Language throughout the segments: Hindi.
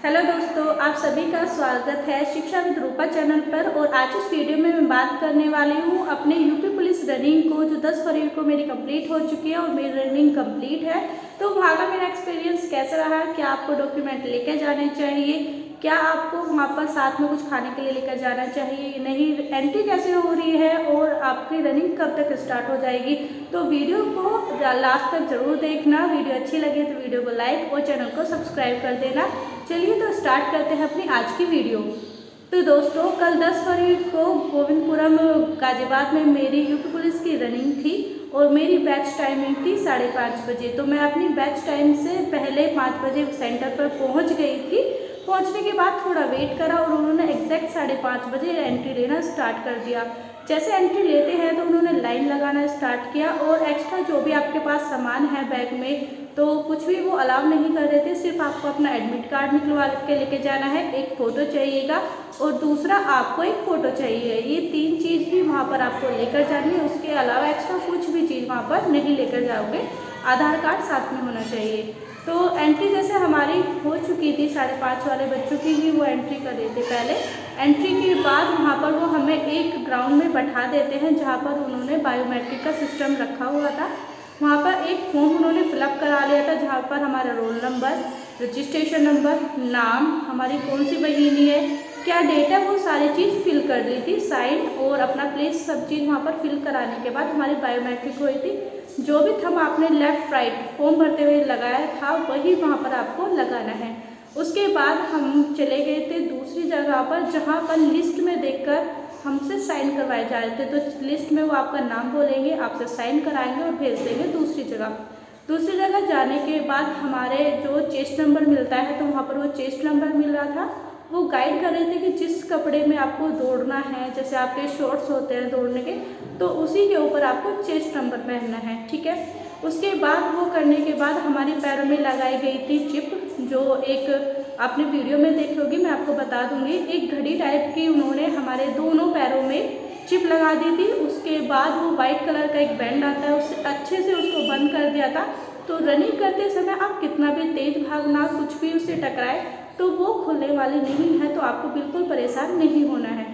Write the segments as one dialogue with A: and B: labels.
A: हेलो दोस्तों, आप सभी का स्वागत है शिक्षा विद रूपा चैनल पर। और आज इस वीडियो में मैं बात करने वाली हूँ अपने यूपी पुलिस रनिंग को, जो 10 फरवरी को मेरी कंप्लीट हो चुकी है और मेरी रनिंग कंप्लीट है। तो वहाँ का मेरा एक्सपीरियंस कैसा रहा, क्या आपको डॉक्यूमेंट लेकर जाने चाहिए, क्या आपको वहाँ पर साथ में कुछ खाने के लिए लेकर जाना चाहिए, नहीं, एंट्री कैसे हो रही है और आपकी रनिंग कब तक स्टार्ट हो जाएगी। तो वीडियो को लास्ट तक जरूर देखना। वीडियो अच्छी लगे तो वीडियो को लाइक और चैनल को सब्सक्राइब कर देना। चलिए तो स्टार्ट करते हैं अपनी आज की वीडियो। तो दोस्तों, कल 10 फरवरी को गोविंदपुरम गाजियाबाद में मेरी यूपी पुलिस की रनिंग थी और मेरी बैच टाइमिंग थी 5:30 बजे। तो मैं अपनी बैच टाइम से पहले 5 बजे सेंटर पर पहुंच गई थी। पहुंचने के बाद थोड़ा वेट करा और उन्होंने एग्जैक्ट 5:30 बजे एंट्री लेना स्टार्ट कर दिया। जैसे एंट्री लेते हैं तो उन्होंने लाइन लगाना स्टार्ट किया और एक्स्ट्रा जो भी आपके पास सामान है बैग में तो कुछ भी वो अलाउ नहीं कर रहे थे। सिर्फ आपको अपना एडमिट कार्ड निकलवा के लेके जाना है, एक फ़ोटो चाहिएगा और दूसरा आपको एक फ़ोटो चाहिए। ये 3 चीज़ भी वहाँ पर आपको लेकर जानी है। उसके अलावा एक्स्ट्रा कुछ भी चीज़ वहाँ पर नहीं लेकर जाओगे। आधार कार्ड साथ में होना चाहिए। तो एंट्री जैसे हमारी हो चुकी थी, 5:30 वाले बच्चों की ही वो एंट्री कर रहे थे। पहले एंट्री के बाद वहाँ पर वो हमें एक ग्राउंड में बैठा देते हैं जहाँ पर उन्होंने बायोमेट्रिक का सिस्टम रखा हुआ था। वहाँ पर एक फॉर्म उन्होंने फिलअप करा लिया था जहाँ पर हमारा रोल नंबर, रजिस्ट्रेशन नंबर, नाम, हमारी कौन सी बहिनी है, क्या डेट है, वो सारी चीज़ फिल कर दी थी। साइन और अपना प्लेस सब चीज़ वहाँ पर फिल कराने के बाद हमारी बायोमेट्रिक हुई थी। जो भी थंब आपने लेफ़्ट राइट फॉर्म भरते हुए लगाया था वही वहाँ पर आपको लगाना है। उसके बाद हम चले गए थे दूसरी जगह पर जहाँ पर लिस्ट में देखकर हमसे साइन करवाए जा रहे थे। तो लिस्ट में वो आपका नाम बोलेंगे, आपसे साइन कराएंगे और भेज देंगे दूसरी जगह। दूसरी जगह जाने के बाद हमारे जो चेस्ट नंबर मिलता है तो वहाँ पर वो चेस्ट नंबर मिल रहा था। वो गाइड कर रहे थे कि जिस कपड़े में आपको दौड़ना है, जैसे आपके शॉर्ट्स होते हैं दौड़ने के, तो उसी के ऊपर आपको चेस्ट नंबर पहनना है, ठीक है। उसके बाद वो करने के बाद हमारी पैरों में लगाई गई थी चिप, जो एक आपने वीडियो में देखी होगी, मैं आपको बता दूंगी। एक घड़ी टाइप की उन्होंने हमारे दोनों पैरों में चिप लगा दी थी। उसके बाद वो वाइट कलर का एक बैंड आता है, उससे अच्छे से उसको बंद कर दिया था। तो रनिंग करते समय आप कितना भी तेज भागना, कुछ भी उससे टकराए तो वो खुलने वाली नहीं है। तो आपको बिल्कुल परेशान नहीं होना है।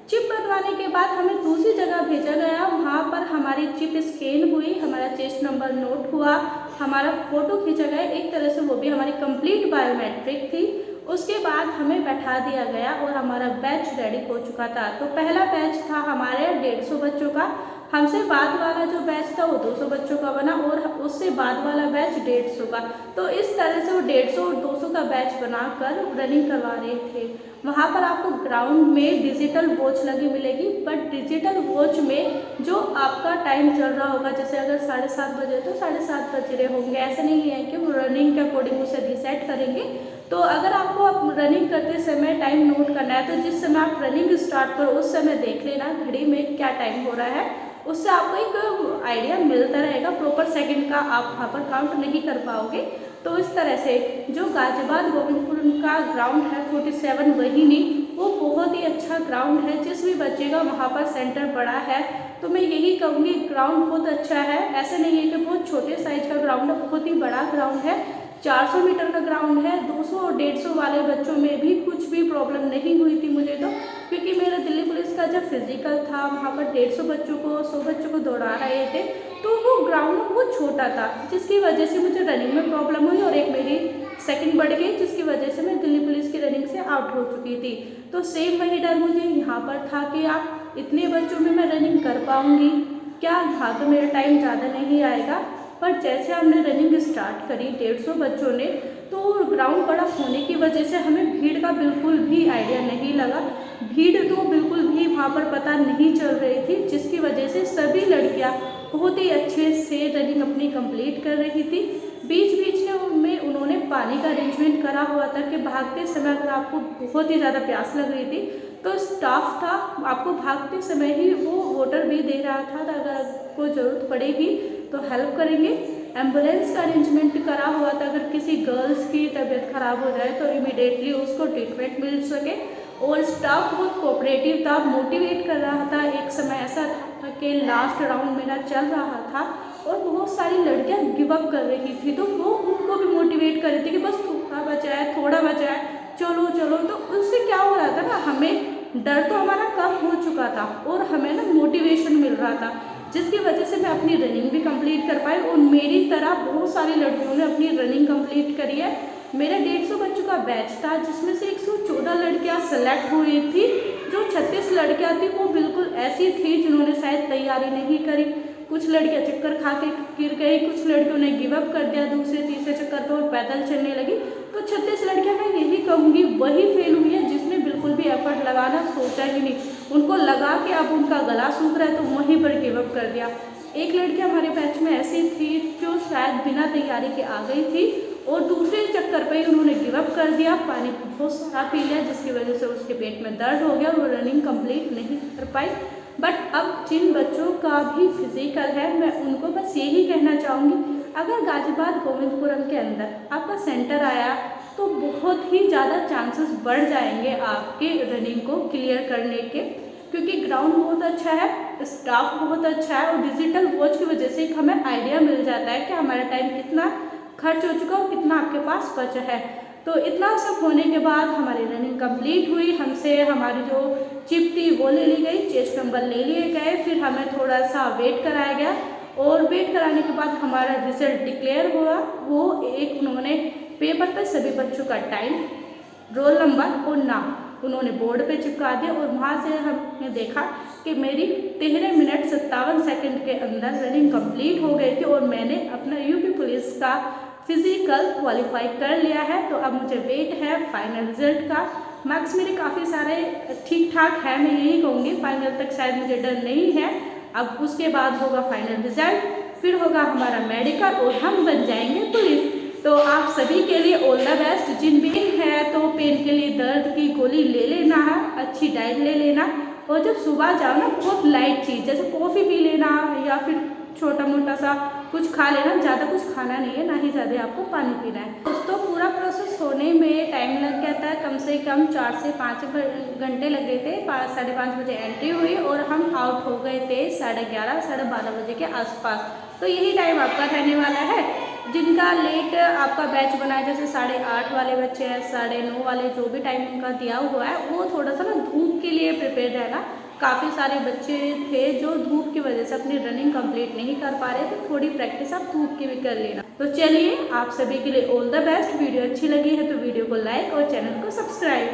A: चिप बनवाने के बाद हमें दूसरी जगह भेजा गया। वहाँ पर हमारी चिप स्कैन हुई, हमारा चेस्ट नंबर नोट हुआ, हमारा फ़ोटो खींचा गया। एक तरह से वो भी हमारी कंप्लीट बायोमेट्रिक थी। उसके बाद हमें बैठा दिया गया और हमारा बैच रेडी हो चुका था। तो पहला बैच था हमारे 150 बच्चों का। हमसे बाद वाला जो बैच था वो 200 बच्चों का बना और उससे बाद वाला बैच 150 का। तो इस तरह से वो 150 और 200 का बैच बनाकर रनिंग करवा रहे थे। वहाँ पर आपको ग्राउंड में डिजिटल वॉच लगी मिलेगी, बट डिजिटल वॉच में जो आपका टाइम चल रहा होगा, जैसे अगर 7:30 बजे तो 7:30 बज रहे होंगे। ऐसा नहीं है कि वो रनिंग के अकॉर्डिंग उसे रीसेट करेंगे। तो अगर आपको रनिंग करते समय टाइम नोट करना है तो जिस समय आप रनिंग स्टार्ट करो उस समय देख लेना घड़ी में क्या टाइम हो रहा है। उससे आपको एक आइडिया मिलता रहेगा। प्रॉपर सेकंड का आप वहाँ पर काउंट नहीं कर पाओगे। तो इस तरह से जो गाजियाबाद गोविंदपुरम का ग्राउंड है 47 वहीनी, वो बहुत ही अच्छा ग्राउंड है। जिस भी बच्चे का वहाँ पर सेंटर बड़ा है तो मैं यही कहूँगी ग्राउंड बहुत अच्छा है। ऐसा नहीं है कि बहुत छोटे साइज का ग्राउंड है, बहुत ही बड़ा ग्राउंड है। 400 मीटर का ग्राउंड है। 200 और 150 वाले बच्चों में भी कुछ भी प्रॉब्लम नहीं हुई थी मुझे तो, क्योंकि मेरा दिल्ली पुलिस का जब फिजिकल था वहाँ पर 150 बच्चों को 100 बच्चों को दौड़ा रहे थे। तो वो ग्राउंड बहुत छोटा था जिसकी वजह से मुझे रनिंग में प्रॉब्लम हुई और एक मेरी सेकंड बढ़ गई जिसकी वजह से मैं दिल्ली पुलिस की रनिंग से आउट हो चुकी थी। तो सेम वही डर मुझे यहाँ पर था कि आप इतने बच्चों में मैं रनिंग कर पाऊँगी क्या, यहाँ तो मेरा टाइम ज़्यादा नहीं आएगा। पर जैसे हमने रनिंग स्टार्ट करी 150 बच्चों ने, तो ग्राउंड बड़ा होने की वजह से हमें भीड़ का बिल्कुल भी आइडिया नहीं लगा। भीड़ तो बिल्कुल भी वहाँ पर पता नहीं चल रही थी, जिसकी वजह से सभी लड़कियाँ बहुत ही अच्छे से रनिंग अपनी कंप्लीट कर रही थी। बीच बीच में उन्होंने पानी का अरेंजमेंट करा हुआ था कि भागते समय अगर आपको बहुत ही ज़्यादा प्यास लग रही थी तो स्टाफ था आपको भागते समय ही वो वाटर भी दे रहा था। अगर आपको ज़रूरत पड़ेगी तो हेल्प करेंगे। एम्बुलेंस का अरेंजमेंट करा हुआ था, अगर किसी गर्ल्स की तबीयत खराब हो जाए तो इमीडिएटली उसको ट्रीटमेंट मिल सके। और स्टाफ बहुत कोऑपरेटिव था, मोटिवेट कर रहा था। एक समय ऐसा था कि लास्ट राउंड मेरा चल रहा था और बहुत सारी लड़कियां गिव अप कर रही थी, तो वो उनको भी मोटिवेट कर रही थी कि बस थोड़ा बचा है, थोड़ा बचा है, चलो चलो। तो उससे क्या हो रहा था ना, हमें डर तो हमारा कम हो चुका था और हमें ना मोटिवेशन मिल रहा था, जिसकी वजह से मैं अपनी रनिंग भी कंप्लीट कर पाई। और मेरी तरह बहुत सारी लड़कियों ने अपनी रनिंग कंप्लीट करी है। मेरा 150 बच्चों का बैच था, जिसमें से 114 लड़कियां सेलेक्ट हुई थी। जो 36 लड़कियां थी वो बिल्कुल ऐसी थी जिन्होंने शायद तैयारी नहीं करी। कुछ लड़कियां चक्कर खा के गिर गई, कुछ लड़कियों ने गिव अप कर दिया दूसरे तीसरे चक्कर पर और पैदल चलने लगी। तो 36 लड़कियां मैं यही कहूँगी वही फेल हुई है जिसने बिल्कुल भी एफर्ट लगाना सोचा ही नहीं। उनको लगा कि अब उनका गला सूख रहा है तो वहीं पर गिव अप कर दिया। एक लड़की हमारे बैच में ऐसी थी जो शायद बिना तैयारी के आ गई थी और दूसरे चक्कर पर ही उन्होंने गिव अप कर दिया। पानी बहुत सारा पी लिया, जिसकी वजह से उसके पेट में दर्द हो गया और वो रनिंग कंप्लीट नहीं कर पाई। बट अब जिन बच्चों का भी फिजिकल है, मैं उनको बस यही कहना चाहूँगी, अगर गाजियाबाद गोविंदपुरम के अंदर आपका सेंटर आया तो बहुत ही ज़्यादा चांसेस बढ़ जाएंगे आपके रनिंग को क्लियर करने के, क्योंकि ग्राउंड बहुत अच्छा है, स्टाफ बहुत अच्छा है और डिजिटल वॉच की वजह से एक हमें आइडिया मिल जाता है कि हमारा टाइम कितना खर्च हो चुका और कितना आपके पास बचा है। तो इतना सब होने के बाद हमारी रनिंग कंप्लीट हुई। हमसे हमारी जो चिप थी वो ले ली गई, चेस्ट नंबर ले लिए गए, फिर हमें थोड़ा सा वेट कराया गया और वेट कराने के बाद हमारा रिजल्ट डिक्लेयर हुआ। वो एक उन्होंने पेपर पर सभी बच्चों का टाइम, रोल नंबर और नाम उन्होंने बोर्ड पे चिपका दिया और वहाँ से हमने देखा कि मेरी 13 मिनट 57 सेकंड के अंदर रनिंग कंप्लीट हो गई थी और मैंने अपना यूपी पुलिस का फिजिकल क्वालिफाई कर लिया है। तो अब मुझे वेट है फाइनल रिजल्ट का। मार्क्स मेरे काफ़ी सारे ठीक ठाक है, मैं यही कहूँगी, फाइनल तक शायद मुझे डर नहीं है। अब उसके बाद होगा फाइनल रिजल्ट, फिर होगा हमारा मेडिकल और हम बन जाएंगे पुलिस। तो आप सभी के लिए ऑल द बेस्ट। जिन भी है तो पेन के लिए दर्द की गोली ले लेना है, अच्छी डाइट ले लेना और जब सुबह जाओ ना बहुत लाइट चीज़ जैसे कॉफ़ी पी लेना या फिर छोटा मोटा सा कुछ खा लेना, ज़्यादा कुछ खाना नहीं है, ना ही ज़्यादा आपको पानी पीना है। दोस्तों पूरा प्रोसेस होने में टाइम लग गया था, कम से कम 4 से 5 घंटे लग गए थे। 5 साढ़े 5 बजे एंट्री हुई और हम आउट हो गए थे 11:30 साढ़े 12 बजे के आसपास। तो यही टाइम आपका रहने वाला है। जिनका लेट आपका बैच बना है, जैसे 8:30 वाले बच्चे हैं, 9:30 वाले, जो भी टाइम उनका दिया हुआ है वो थोड़ा सा ना धूप के लिए प्रिपेयर रहना। काफ़ी सारे बच्चे थे जो धूप की वजह से अपनी रनिंग कंप्लीट नहीं कर पा रहे थे, थोड़ी प्रैक्टिस आप धूप की भी कर लेना। तो चलिए आप सभी के लिए ऑल द बेस्ट। वीडियो अच्छी लगी है तो वीडियो को लाइक और चैनल को सब्सक्राइब।